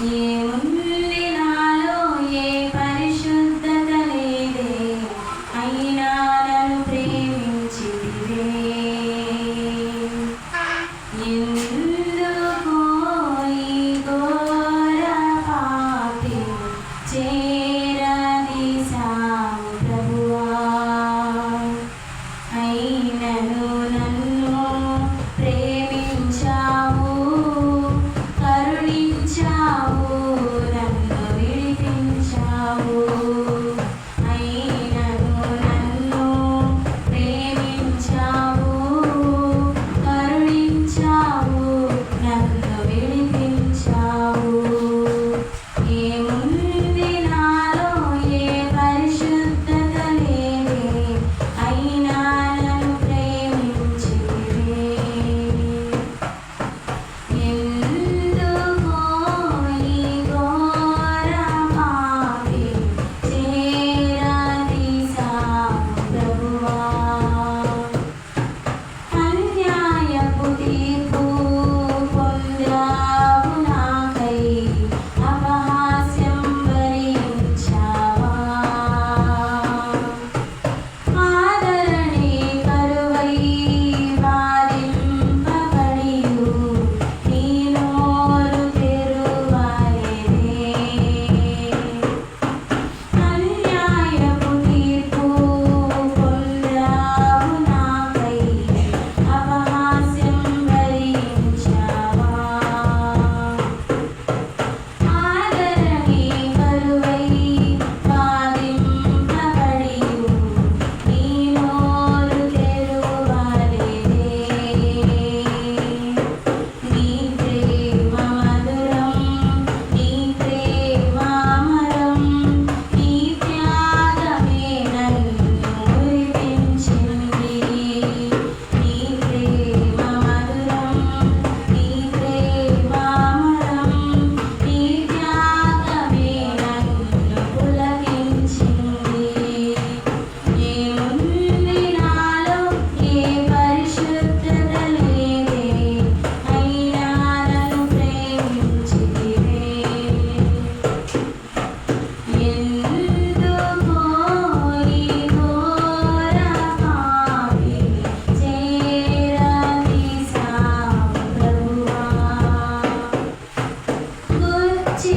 ఏముంది నాలో ఏ పరిశుద్ధత లేదే, అయినా నన్ను ప్రేమించితివే. ఎందుకో ఈ ఘోర పాపి చేరదీశావు ప్రభువా, అయినను నన్ను ప్రేమించావు, కరుణించావు, నన్ను విడిపించావు. అయినను నన్ను ప్రేమించావు, కరుణించావు, నన్ను విడిపించావు. ఏముంది నాలో ఏ పరిశుద్ధత లేదే, అయినా నన్ను ప్రేమించితివే. ఎందుకో ఈ ఘోర పాపి చేరదీశావు ప్రభువా, అన్యాయపు తీర్పు పొందావు నాకై, అపహాస్యం భరించావా. ఆదరణే కరువై బాధింపబడియు, నీ నోరు తెరువలేదే. అన్యాయపు తీర్పు పొందావు నాకై, అపహాస్యం భరించావా. ఆదరణే కరువై బాధింపబడియు, నీ నోరు తెరువలేదే. నీ ప్రేమ మధురం, నీ ప్రేమ అమరం, నీ త్యాగమే నన్ను మురిపించింది. నీ ప్రేమ మధురం, నీ ప్రేమ అమరం, నీ త్యాగమే నన్ను పులకించింది. ఏముంది నాలో ఏ పరిశుద్ధత లేదే, అయినా నన్ను ప్రేమించితివే. ఎందుకో ఈ ఘోర పాపి చేరదీశావు ప్రభువా, గుచ్చి